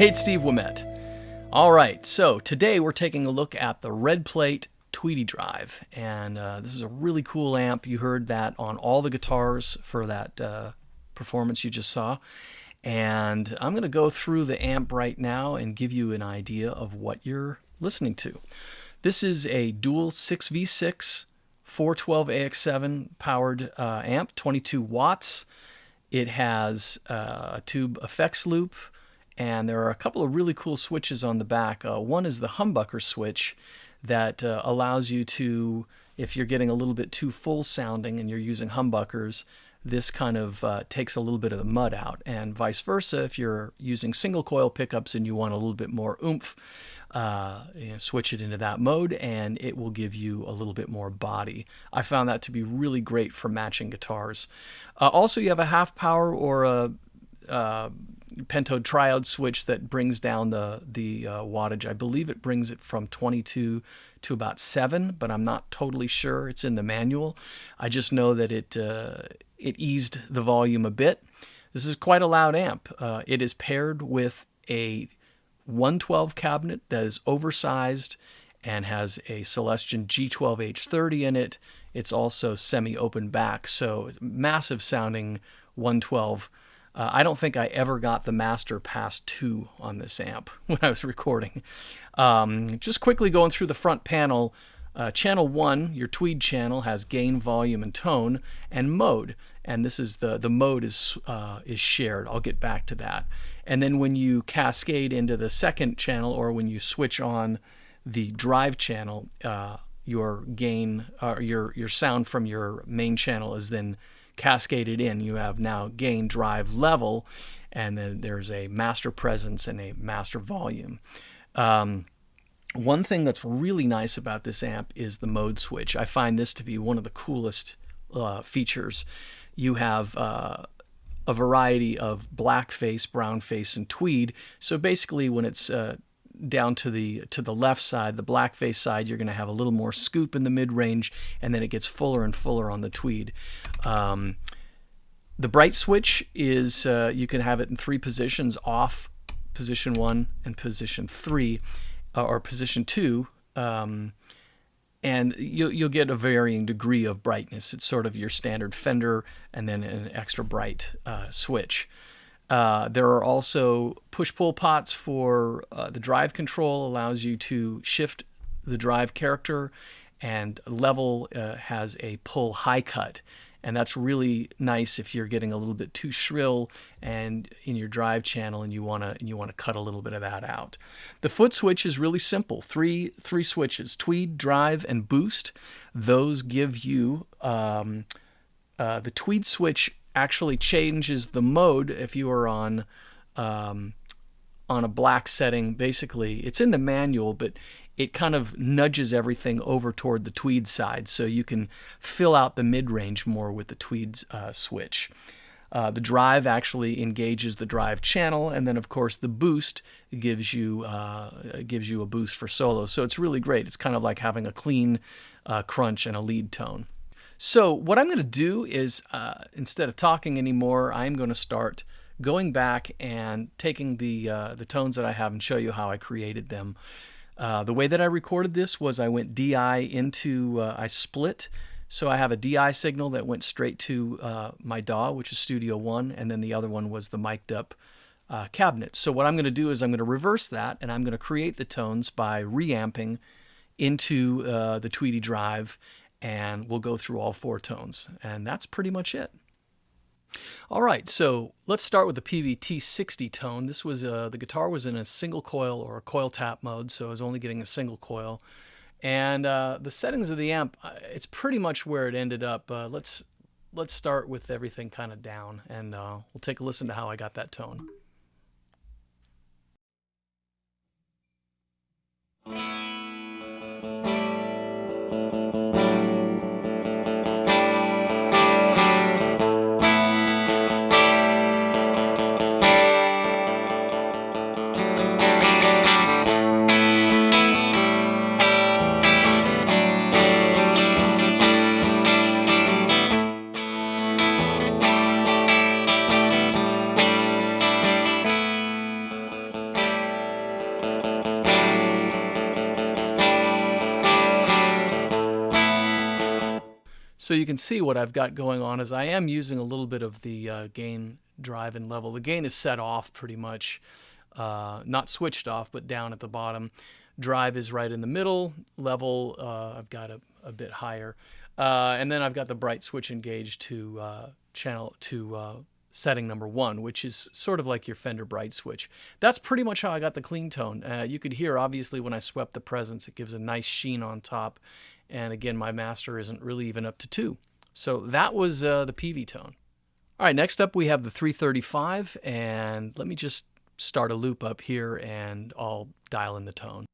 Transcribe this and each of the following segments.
Hey, it's Steve Ouimette. All right, so today we're taking a look at the RedPlate Tweedy Drive, and this is a really cool amp. You heard that on all the guitars for that performance you just saw, and I'm going to go through the amp right now and give you an idea of what you're listening to. This is a dual 6V6 412 AX7 powered amp, 22 watts. It has a tube effects loop, and there are a couple of really cool switches on the back. One is the humbucker switch that allows you to, if you're getting a little bit too full sounding and you're using humbuckers, this kind of takes a little bit of the mud out, and vice versa. If you're using single coil pickups and you want a little bit more oomph, switch it into that mode and it will give you a little bit more body. I found that to be really great for matching guitars. Also, you have a half power or a pentode triode switch that brings down the wattage. I believe it brings it from 22 to about 7, but I'm not totally sure. It's in the manual. I just know that it eased the volume a bit. This is quite a loud amp. It is paired with a 112 cabinet that is oversized and has a Celestion G12H30 in it. It's also semi-open back, so massive sounding 112. I don't think I ever got the master past 2 on this amp when I was recording. Just quickly going through the front panel, channel 1, your tweed channel, has gain, volume, and tone, and mode. And this is the mode is shared. I'll get back to that. And then when you cascade into the second channel, or when you switch on the drive channel, your gain, your sound from your main channel is then cascaded in. You have now gain, drive, level, and then there's a master presence and a master volume. One thing that's really nice about this amp is the mode switch. I find this to be one of the coolest features. You have a variety of black face, brown face, and tweed. So basically, when it's down to the left side, the black face side, you're going to have a little more scoop in the mid-range, and then it gets fuller and fuller on the tweed. The bright switch is you can have it in 3 positions: off, position 1, and position 3, or position 2. And you'll get a varying degree of brightness. It's sort of your standard Fender and then an extra bright switch. There are also push-pull pots for the drive control, allows you to shift the drive character, and level has a pull high cut. And that's really nice if you're getting a little bit too shrill and in your drive channel, and you want to cut a little bit of that out. The foot switch is really simple. Three switches: tweed, drive, and boost. Those give you the tweed switch actually changes the mode if you are on a black setting. Basically, it's in the manual, but it kind of nudges everything over toward the tweed side, so you can fill out the mid-range more with the tweed switch. The drive actually engages the drive channel, and then of course the boost gives you a boost for solo. So it's really great. It's kind of like having a clean crunch and a lead tone. So what I'm going to do is, instead of talking anymore, I'm going to start going back and taking the tones that I have and show you how I created them. The way that I recorded this was I went DI into, I split. So I have a DI signal that went straight to my DAW, which is Studio One, and then the other one was the mic'd up cabinet. So what I'm going to do is I'm going to reverse that, and I'm going to create the tones by reamping into the Tweedy Drive, and we'll go through all 4 tones. And that's pretty much it. All right, so let's start with the Peavey T60 tone. This was the guitar was in a single coil or a coil tap mode, so I was only getting a single coil. And the settings of the amp, it's pretty much where it ended up. Let's start with everything kind of down, and we'll take a listen to how I got that tone. So you can see what I've got going on is I am using a little bit of the gain, drive, and level. The gain is set off pretty much, not switched off, but down at the bottom. Drive is right in the middle. Level, I've got a bit higher. And then I've got the bright switch engaged to setting number 1, which is sort of like your Fender bright switch. That's pretty much how I got the clean tone. You could hear, obviously, when I swept the presence, it gives a nice sheen on top. And again, my master isn't really even up to 2. So that was the Peavey tone. All right, next up we have the 335, and let me just start a loop up here and I'll dial in the tone.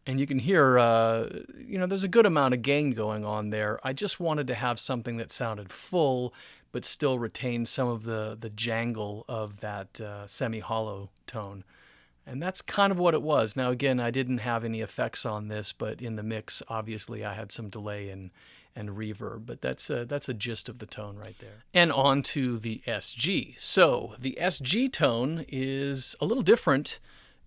And you can hear, there's a good amount of gain going on there. I just wanted to have something that sounded full, but still retained some of the jangle of that semi-hollow tone. And that's kind of what it was. Now, again, I didn't have any effects on this, but in the mix, obviously, I had some delay and reverb. But that's a gist of the tone right there. And on to the SG. So the SG tone is a little different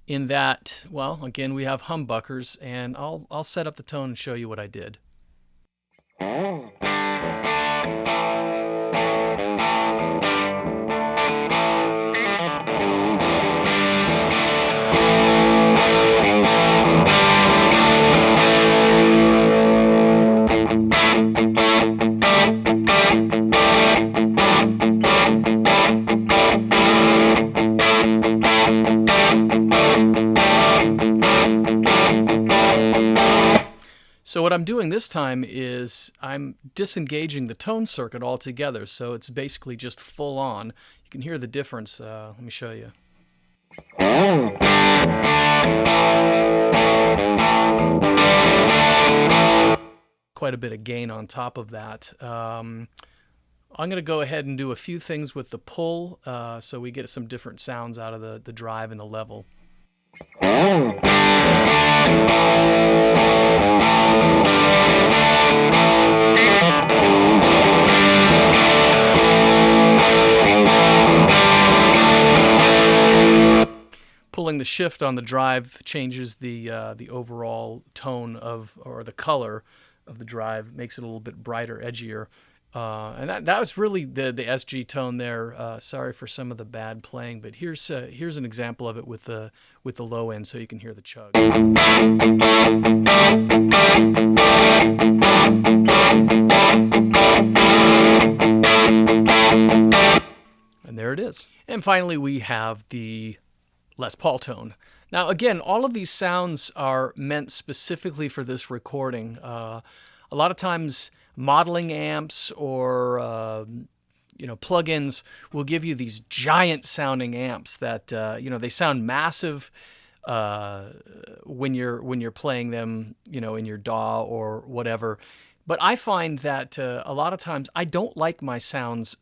in that, well, again, we have humbuckers, and I'll set up the tone and show you what I did. So what I'm doing this time is I'm disengaging the tone circuit altogether, so it's basically just full on. You can hear the difference. Let me show you. Quite a bit of gain on top of that. I'm going to go ahead and do a few things with the pull, so we get some different sounds out of the drive and the level. Pulling the shift on the drive changes the overall tone or the color of the drive, makes it a little bit brighter, edgier. And that was really the SG tone there. Sorry for some of the bad playing, but here's an example of it with the low end, so you can hear the chug. And there it is. And finally, we have the Les Paul tone. Now, again, all of these sounds are meant specifically for this recording. A lot of times, modeling amps or plugins will give you these giant sounding amps that they sound massive when you're playing them, in your DAW or whatever. But I find that a lot of times I don't like my sounds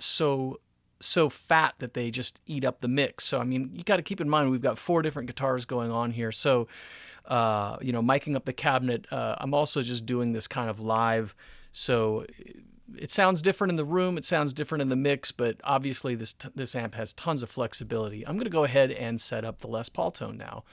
so fat that they just eat up the mix. So I mean, you got to keep in mind we've got 4 different guitars going on here. So miking up the cabinet, I'm also just doing this kind of live. So it sounds different in the room, it sounds different in the mix, but obviously this amp has tons of flexibility. I'm going to go ahead and set up the Les Paul tone now.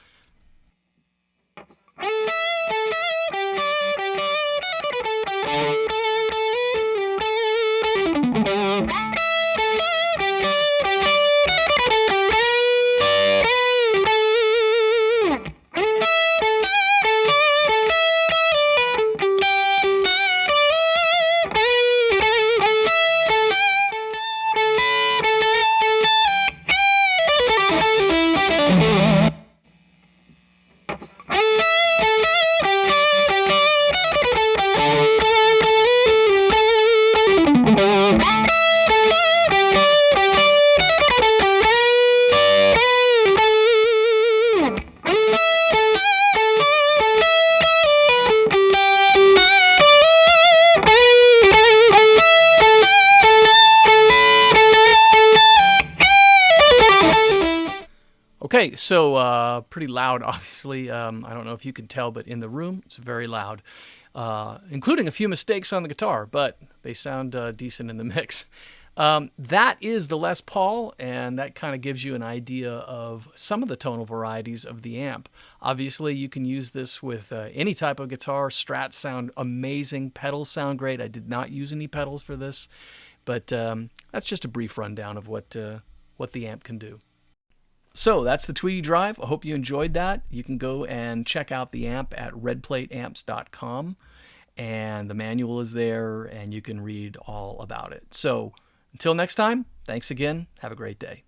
Okay, so pretty loud, obviously. I don't know if you can tell, but in the room, it's very loud, including a few mistakes on the guitar, but they sound decent in the mix. That is the Les Paul, and that kind of gives you an idea of some of the tonal varieties of the amp. Obviously, you can use this with any type of guitar. Strats sound amazing. Pedals sound great. I did not use any pedals for this, but that's just a brief rundown of what the amp can do. So that's the Tweedy Drive. I hope you enjoyed that. You can go and check out the amp at redplateamps.com, and the manual is there, and you can read all about it. So until next time, thanks again. Have a great day.